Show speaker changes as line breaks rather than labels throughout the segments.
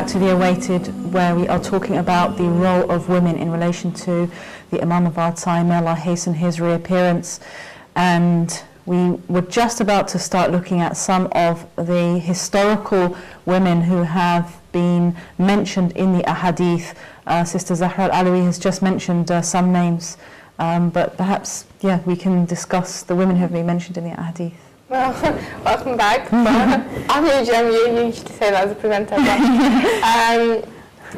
back to the Awaited, where we are talking about the role of women in relation to the Imam of our time. May Allah hasten his reappearance. And we were just about to start looking at some of the historical women who have been mentioned in the ahadith. Sister Zahra Al-Alawi has just mentioned some names, but perhaps, we can discuss the women who have been mentioned in the ahadith.
Well, welcome back. I'm you usually say that as a presenter.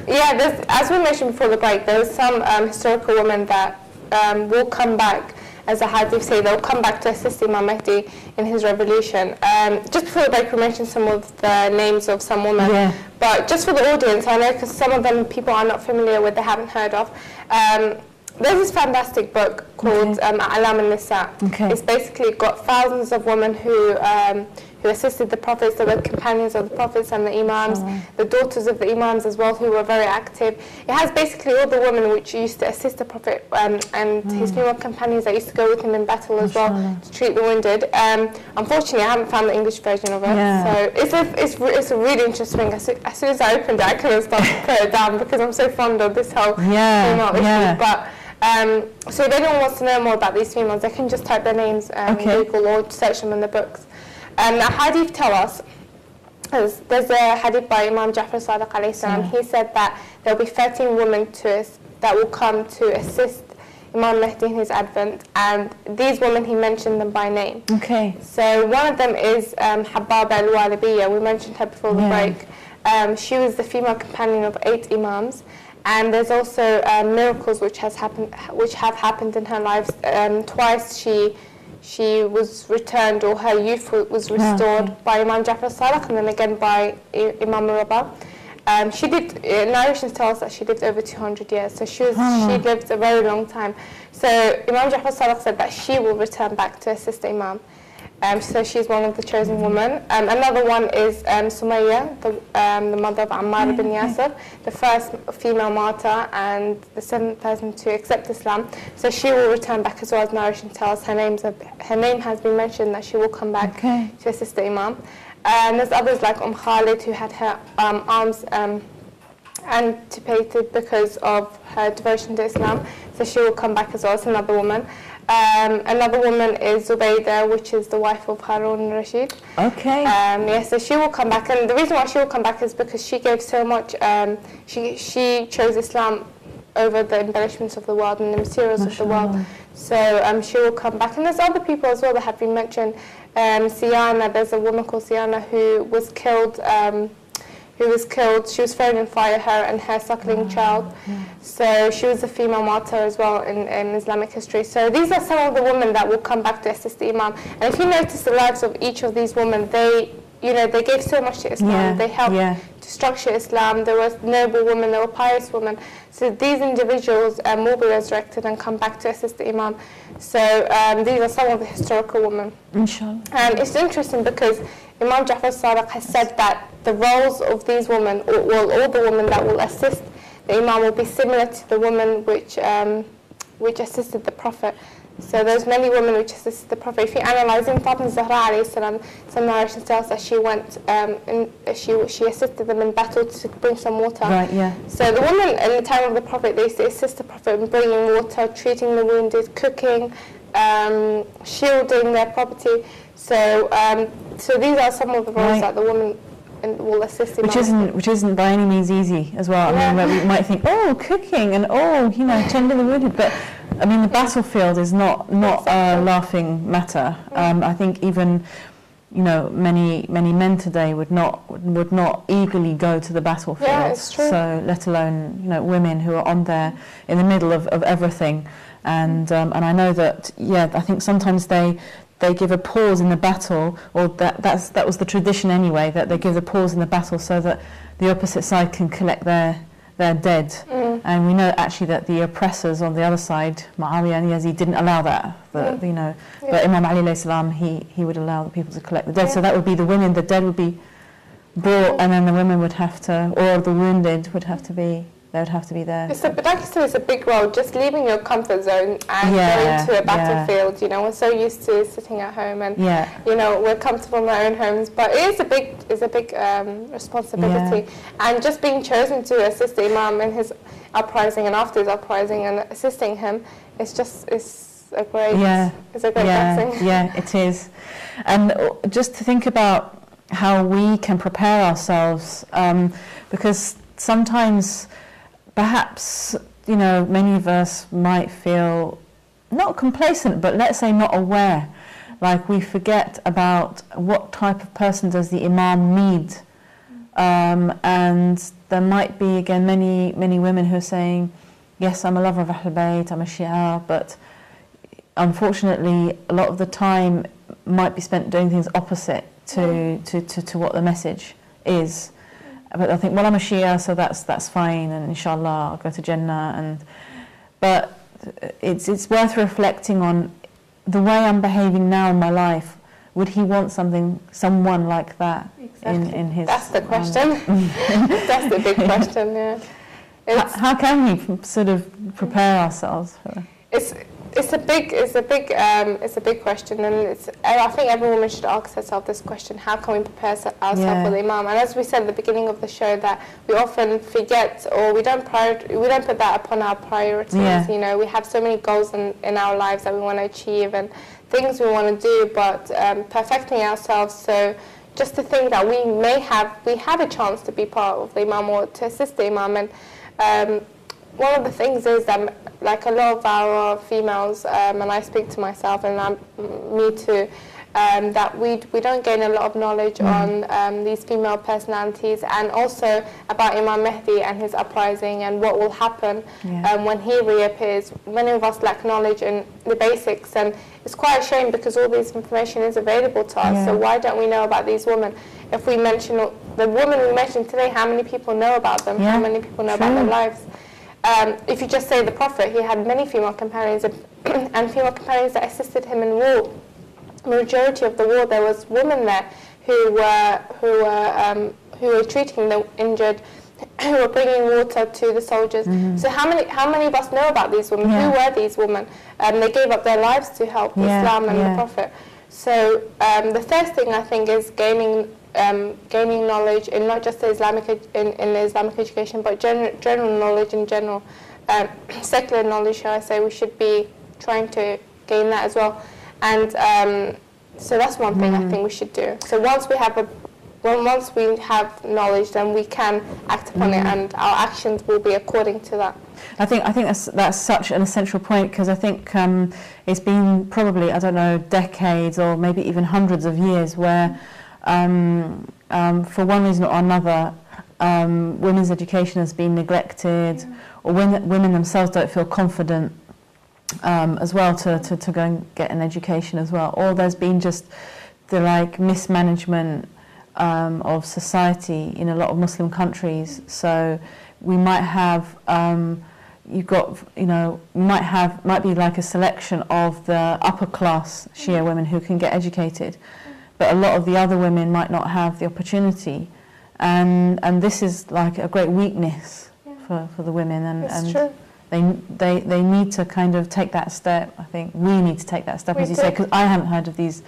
But, as we mentioned before the break, there's some historical women that will come back, as the hadith say, they'll come back to assist Imam Mahdi in his revolution. Just before the break, we mentioned some of the names of some women, but just for the audience, I know because some of them people are not familiar with, they haven't heard of. There's this fantastic book called A'lam al-Nisa. It's basically got thousands of women who assisted the prophets, the companions of the prophets and the imams, the daughters of the imams as well, who were very active. It has basically all the women which used to assist the prophet and his female companions that used to go with him in battle as well to treat the wounded. Unfortunately, I haven't found the English version of it, so it's a really interesting. As soon as I opened it, I couldn't stop to put it down because I'm so fond of this whole female issue. But so if anyone wants to know more about these females, they can just type their names in Google or search them in the books. Now, hadith tell us, there's a hadith by Imam Ja'far Sadiq alayhi salam. He said that there will be 13 women that will come to assist Imam Mahdi in his advent, and these women, he mentioned them by name. So one of them is Hababa al-Walibiyya. We mentioned her before the break. She was the female companion of 8 imams. And there's also miracles which have happened in her life. Twice she was returned, or her youth was restored by Imam Ja'far Sadiq, and then again by Imam Rabah. Narrations tell us that she lived over 200 years, so she lived a very long time. So Imam Ja'far Sadiq said that she will return back to assist the Imam. So she's one of the chosen women. Another one is Sumayya, the mother of Ammar ibn Yasir, the first female martyr and the 7th person to accept Islam. So she will return back as well, as narration tells. Her name has been mentioned that she will come back to assist the Imam. And there's others like Khalid, who had her arms amputated because of her devotion to Islam. So she will come back as well. It's another woman. Another woman is Zubaydah, which is the wife of Harun Rashid. So she will come back, and the reason why she will come back is because she gave so much. She chose Islam over the embellishments of the world and the materials of the world. So she will come back, and there's other people as well that have been mentioned. Siyana, there's a woman called Siyana who was killed. She was thrown in fire, her and her suckling child. So she was a female martyr as well in Islamic history. So these are some of the women that will come back to assist the Imam. And if you notice the lives of each of these women, they gave so much to Islam. They helped to structure Islam. There were noble women, there were pious women. So these individuals will be resurrected and come back to assist the Imam. So these are some of the historical women.
Inshallah.
And it's interesting because Imam Ja'far Sadiq has said that the roles of these women, all the women that will assist the Imam, will be similar to the women which assisted the Prophet. So there's many women which assisted the Prophet. If you analyze in Fatima Zahra alayhi salam, some narrations tell us that she went she assisted them in battle to bring some water. So the women in the time of the Prophet, they used to assist the Prophet in bringing water, treating the wounded, cooking, shielding their property. So these are some of the roles that the women will assist in.
Which isn't by any means easy as well. I mean, we might think, cooking and tending the wounded, but I mean, the battlefield is not a laughing matter. I think even many men today would not eagerly go to the battlefield.
It's true.
So let alone women who are on there in the middle of everything, and I know that I think sometimes they give a pause in the battle, or that was the tradition anyway, that they give a pause in the battle so that the opposite side can collect their dead. And we know actually that the oppressors on the other side, Muawiyah and Yazid, didn't allow that. But Imam Ali alayhi salam, he would allow the people to collect the dead. So that would be the dead would be brought, and then the women would have to, or the wounded would have to be They would have to be there.
But like you said, it's a big role, just leaving your comfort zone and going to a battlefield. You know, we're so used to sitting at home, and you know, we're comfortable in our own homes. But it is a big responsibility, and just being chosen to assist the Imam in his uprising and after his uprising and assisting him, it's a great blessing.
Yeah, it is. And just to think about how we can prepare ourselves, because sometimes, perhaps, you know, many of us might feel not complacent, but let's say not aware. Like we forget about what type of person does the Imam need. And there might be, again, many women who are saying, yes, I'm a lover of Ahl Bayt, I'm a Shia, but unfortunately, a lot of the time might be spent doing things opposite to what the message is. But I think, well, I'm a Shia, so that's fine, and inshallah I'll go to Jannah. But it's worth reflecting on the way I'm behaving now in my life. Would he want someone like that in his? That's
the question. That's the big question. Yeah.
How can we sort of prepare ourselves for?
It's a big question, and I think every woman should ask herself this question: how can we prepare ourselves for the Imam? And as we said at the beginning of the show, that we often forget, or we don't put that upon our priorities.
Yeah.
You know, we have so many goals in our lives that we want to achieve and things we want to do, but perfecting ourselves. So just to think that we have a chance to be part of the Imam or to assist the Imam. And one of the things is that, like a lot of our females, and I speak to myself, and me too, that we don't gain a lot of knowledge on these female personalities, and also about Imam Mahdi and his uprising and what will happen when he reappears. Many of us lack knowledge in the basics, and it's quite a shame because all this information is available to us. So why don't we know about these women? If we mention the women we mentioned today, how many people know about them? How many people know about their lives? If you just say the Prophet, he had many female companions and female companions that assisted him in war. Majority of the war, there was women there who were treating the injured, who were bringing water to the soldiers. So how many of us know about these women? Who were these women? They gave up their lives to help Islam and the Prophet. So the first thing I think is gaining knowledge in not just the Islamic education, but general knowledge in general, secular knowledge, shall I say. We should be trying to gain that as well. And so that's one thing I think we should do. So once we have knowledge, then we can act upon it, and our actions will be according to that.
I think that's such an essential point, because I think it's been probably, I don't know, decades or maybe even hundreds of years where for one reason or another women's education has been neglected, or women themselves don't feel confident as well to go and get an education as well, or there's been just the mismanagement of society in a lot of Muslim countries. So we might have might be like a selection of the upper class Shia women who can get educated, but a lot of the other women might not have the opportunity, and this is like a great weakness for the women, and
true.
They need to kind of take that step. I think we need to take that step, as you say, because I haven't heard of the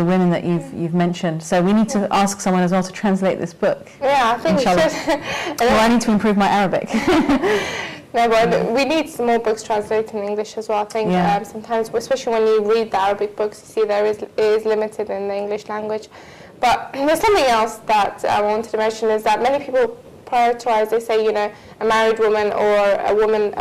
women that you've mentioned. So we need to ask someone as well to translate this book.
Yeah, I think inshallah. We should.
Well, I need to improve my Arabic.
No, but we need some more books translated in English as well. I think sometimes, especially when you read the Arabic books, you see it is limited in the English language. But there's something else that I wanted to mention, is that many people prioritize, they say, a married woman or a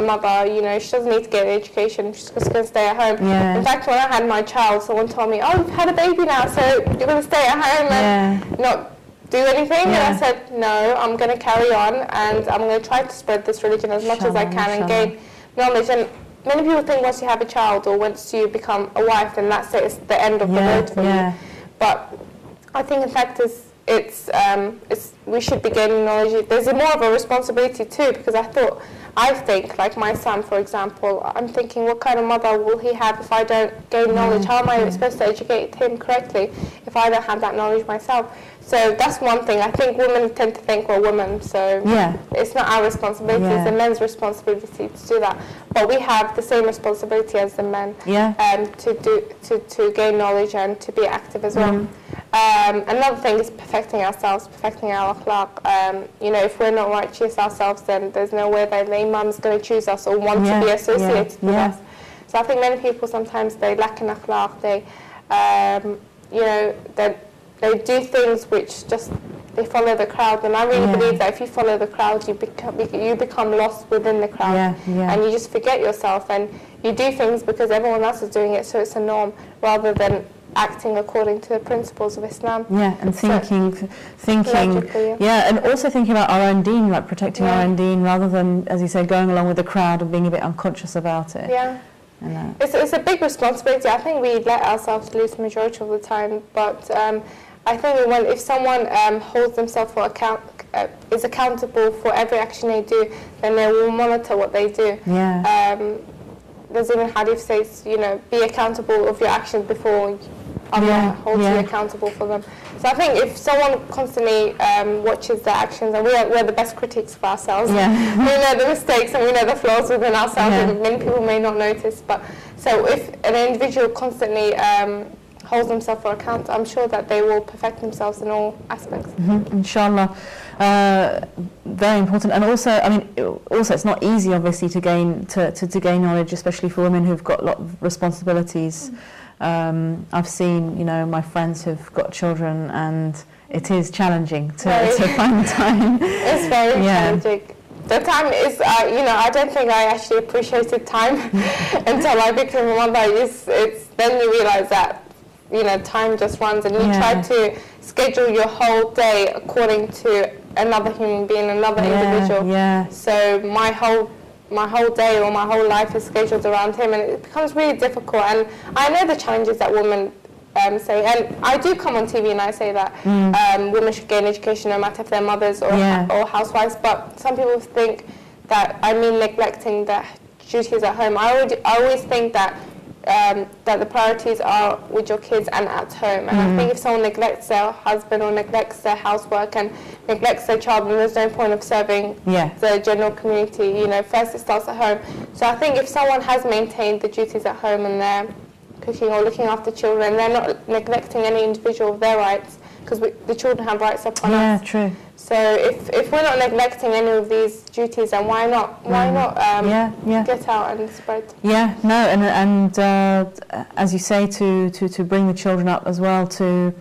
mother, she doesn't need to get an education, she's just going to stay at home. In fact, when I had my child, someone told me, oh, you've had a baby now, so you're going to stay at home and not do anything? And I said, no, I'm going to carry on, and I'm going to try to spread this religion as much as I can and gain knowledge. And many people think once you have a child or once you become a wife, then that's it, it's the end of the road for you. But I think, in fact, we should be gaining knowledge. There's more of a responsibility too, because I thought I think, like my son, for example, I'm thinking, what kind of mother will he have if I don't gain knowledge? How am I supposed to educate him correctly if I don't have that knowledge myself? So that's one thing. I think women tend to think we're women, so it's not our responsibility, it's the men's responsibility to do that. But we have the same responsibility as the men to gain knowledge and to be active as well. Another thing is perfecting ourselves, perfecting our akhlaq. You know, if we're not righteous ourselves, then there's no way that the imam's going to choose us or want to be associated with us. So I think many people sometimes they lack in akhlaq. They, you know, they do things which just they follow the crowd, and I really believe that if you follow the crowd, you become lost within the crowd, and you just forget yourself, and you do things because everyone else is doing it, so it's a norm, rather than acting according to the principles of Islam. And
thinking, and also thinking about our own deen, like protecting our own deen, rather than, as you say, going along with the crowd and being a bit unconscious about it.
It's a big responsibility. I think we let ourselves lose the majority of the time, but I think if someone holds themselves for account, is accountable for every action they do, then they will monitor what they do. There's even hadith says, you know, be accountable of your actions before Allah holds you accountable for them. So I think if someone constantly watches their actions, and we're the best critics of ourselves, we know the mistakes and we know the flaws within ourselves, and many people may not notice. But so if an individual constantly holds themselves for account, I'm sure that they will perfect themselves in all aspects.
Inshallah. Very important. And also, I mean, it's not easy, obviously, to gain knowledge, especially for women who've got a lot of responsibilities. I've seen, you know, my friends who've got children, and it is challenging to find the time.
It's very challenging. The time is, you know, I don't think I actually appreciated time until I became a mother. It's then you realise that, you know, time just runs, and you try to schedule your whole day according to another human being, another individual. So my whole day or my whole life is scheduled around him, and it becomes really difficult. And I know the challenges that women say, and I do come on TV and I say that women should gain education no matter if they're mothers or housewives, but some people think that I mean neglecting the duties at home. I always think that the priorities are with your kids and at home. And I think if someone neglects their husband or neglects their housework and neglects their child, then there's no point of serving the general community. You know, first it starts at home. So I think if someone has maintained the duties at home and they're cooking or looking after children, they're not neglecting any individual of their rights, because the children have rights upon us.
True.
So if we're not neglecting any of these duties, then why not get out and spread?
And as you say, to bring the children up as well, to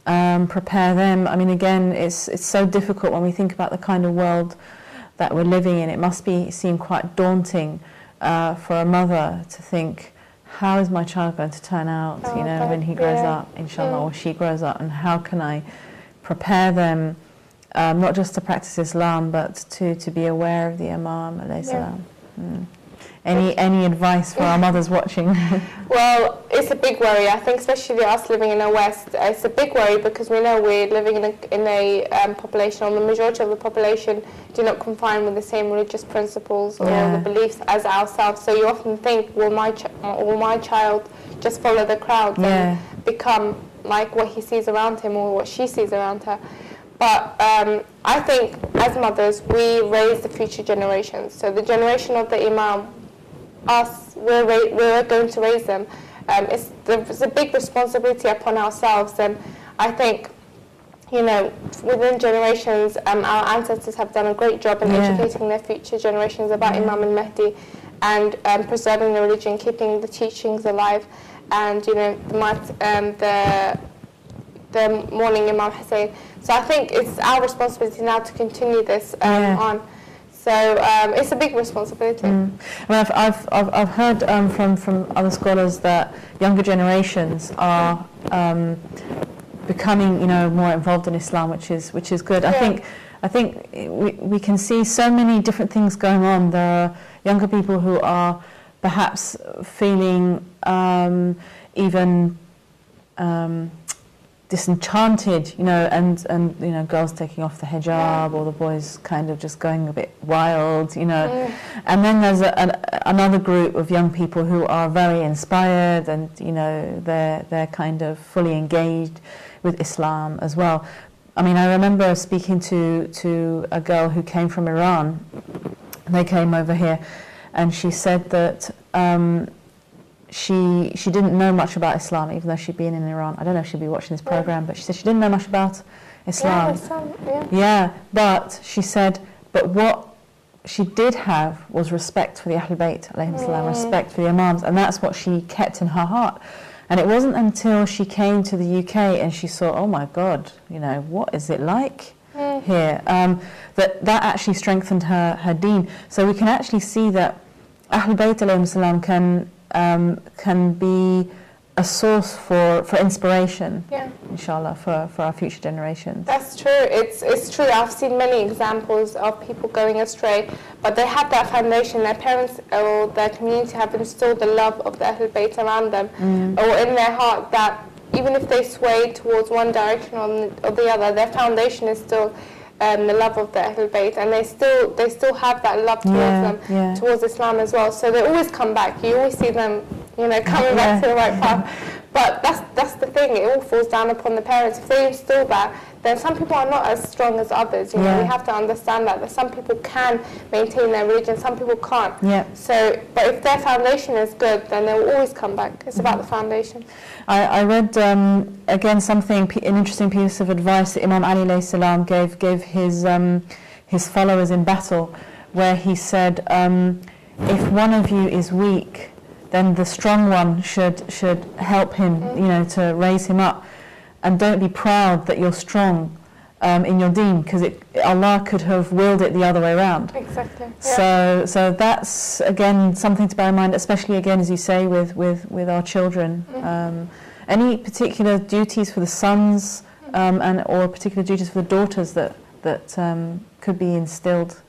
prepare them. I mean, again, it's so difficult when we think about the kind of world that we're living in. It must seem quite daunting for a mother to think, how is my child going to turn out, you know, when he grows up, inshallah, or she grows up, and how can I prepare them, not just to practice Islam, but to be aware of the Imam alayhi salam. Any advice for our mothers watching?
Well, it's a big worry. I think especially us living in the West, it's a big worry because we know we're living in a population, or the majority of the population do not confine with the same religious principles or the beliefs as ourselves. So you often think, will my child just follow the crowd and become like what he sees around him or what she sees around her? But I think as mothers, we raise the future generations. So the generation of the Imam, we're going to raise them. It's a big responsibility upon ourselves, and I think, you know, within generations, our ancestors have done a great job in educating their future generations about Imam Mahdi and preserving the religion, keeping the teachings alive, and, you know, the mourning Imam Hussein. So I think it's our responsibility now to continue this on. So it's a big responsibility.
I mean, I've heard from other scholars that younger generations are becoming, you know, more involved in Islam, which is good. I think we can see so many different things going on. There are younger people who are perhaps feeling even disenchanted, and girls taking off the hijab, or the boys kind of just going a bit wild, And then there's another group of young people who are very inspired, and they're kind of fully engaged with Islam as well. I mean, I remember speaking to a girl who came from Iran. They came over here, and she said that she didn't know much about Islam, even though she'd been in Iran. I don't know if she'd be watching this program, but she said she didn't know much about Islam. Yeah, but she said, but what she did have was respect for the Ahlul Bayt, alayhim salam, respect for the Imams, and that's what she kept in her heart. And it wasn't until she came to the UK and she saw, oh my God, what is it like here? That actually strengthened her deen. So we can actually see that Ahlul Bayt alayhim salam can be a source for inspiration, inshallah, for our future generations.
That's true. It's true. I've seen many examples of people going astray, but they have that foundation. Their parents or their community have instilled the love of the Ahlul Bayt around them, or in their heart, that even if they sway towards one direction or the other, their foundation is still the love of the Ahlul Bayt, and they still have that love towards them, towards Islam as well. So they always come back. You always see them, coming back to the right path. But that's the thing. It all falls down upon the parents. If they instill that, then some people are not as strong as others. We have to understand that some people can maintain their religion, some people can't. So, but if their foundation is good, then they will always come back. It's about the foundation.
I read again an interesting piece of advice that Imam Ali alayhi salam gave his followers in battle, where he said, if one of you is weak, then the strong one should help him, to raise him up, and don't be proud that you're strong in your deen, because Allah could have willed it the other way around.
Exactly.
So that's again something to bear in mind, especially again, as you say, with our children. Any particular duties for the sons, or particular duties for the daughters that could be instilled?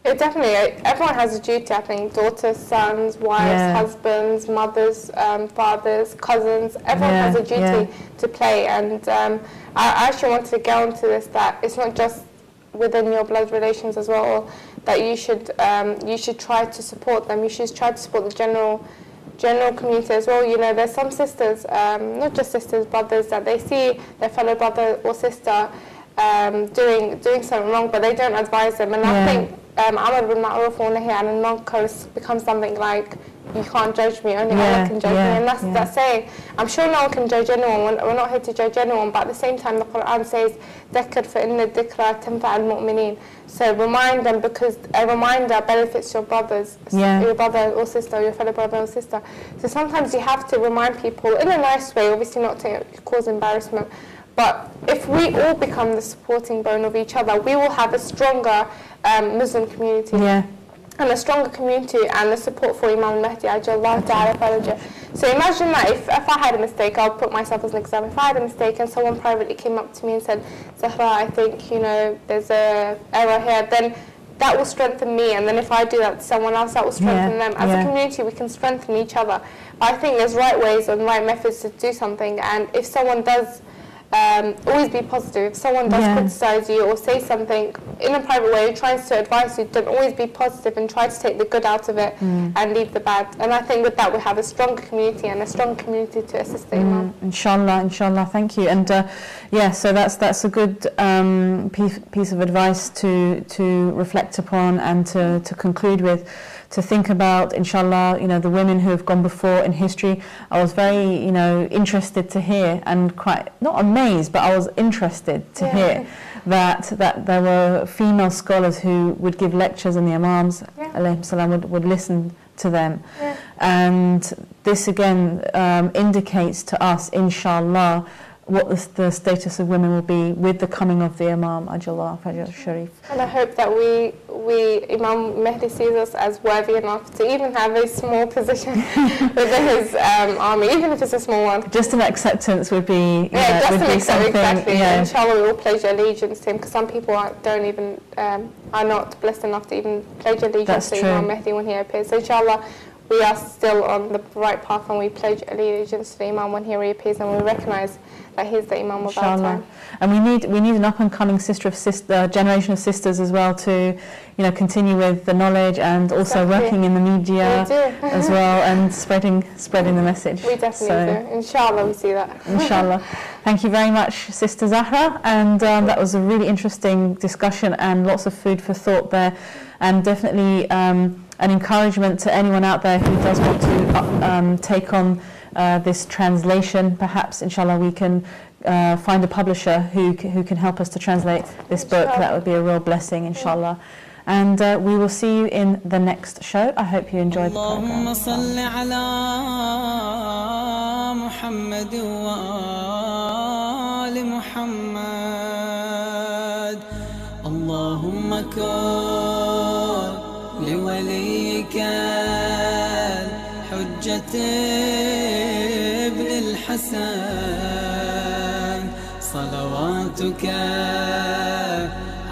Definitely. Everyone has a duty, I think. Daughters, sons, wives, husbands, mothers, fathers, cousins. Everyone has a duty to play. And I actually wanted to get onto this, that it's not just within your blood relations as well, that you should try to support them. You should try to support the general community as well. There's some sisters, not just sisters, brothers, that they see their fellow brother or sister doing something wrong, but they don't advise them. And I think Amr bin Ma'ruf wa Nahy anil Munkar becomes something like, you can't judge me, only Allah can judge me. And that's saying, I'm sure no one can judge anyone, we're not here to judge anyone, but at the same time the Quran says, ذَكَّرْ فَإِنَّ الذِّكْرَى تَنْفَعُ الْمُؤْمِنِينَ. So remind them, because a reminder benefits your brothers, your brother or sister, your fellow brother or sister. So sometimes you have to remind people in a nice way, obviously not to cause embarrassment. But if we all become the supporting bone of each other, we will have a stronger Muslim community. And a stronger community, and the support for Imam Mahdi, Ajallah Ta'ala Faraja. So imagine that if I had a mistake, I'll put myself as an example. If I had a mistake and someone privately came up to me and said, Zahra, I think, there's a error here, then that will strengthen me. And then if I do that to someone else, that will strengthen them. As a community, we can strengthen each other. But I think there's right ways and right methods to do something. And if someone does, always be positive. If someone does criticize you or say something in a private way, tries to advise you, then always be positive and try to take the good out of it and leave the bad. And I think with that we have a stronger community and a strong community to assist the Imam.
Inshallah, thank you. And so that's a good piece of advice to reflect upon and to conclude with. To think about, inshallah, the women who have gone before in history. I was very, interested to hear, and quite, not amazed, but I was interested to hear that there were female scholars who would give lectures, and the Imams, alayhim salam, would listen to them. And this again indicates to us, inshallah, what the status of women will be with the coming of the Imam, Ajallah Fajr Sharif.
And I hope that we Imam Mahdi sees us as worthy enough to even have a small position within his army, even if it's a small one.
Just an acceptance would be,
just
would
an
be something.
Exactly. Inshallah, we will pledge allegiance to him, because some people are not blessed enough to even pledge allegiance to Imam Mahdi when he appears. So inshallah, we are still on the right path, and we pledge allegiance to the Imam when he reappears, and we recognise that he's the Imam of our time.
And we need an up and coming generation of sisters as well to, continue with the knowledge and also working in the media as well, and spreading the message.
We definitely do. Inshallah, we see that.
Inshallah. Thank you very much, Sister Zahra, and that was a really interesting discussion and lots of food for thought there, and definitely an encouragement to anyone out there who does want to take on this translation. Perhaps, inshallah, we can find a publisher who can help us to translate this book. That would be a real blessing, inshallah. And we will see you in the next show. I hope you enjoyed the program.
اللهم كن لوليك الحجة ابن الحسن صلواتك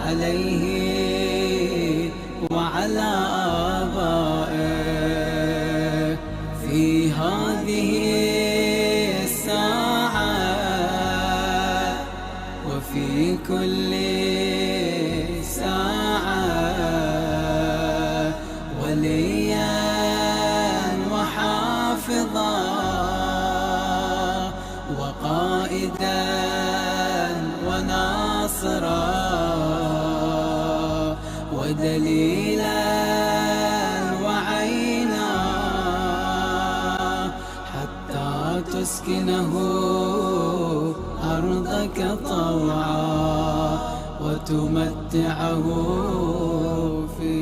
عليه وعلى آبائه في هذه الساعة وفي كل ساعة وليا وحافظا وقائدا وناصرا ودليلا وعينا حتى تسكنه أرضك طوعا وتمتعه في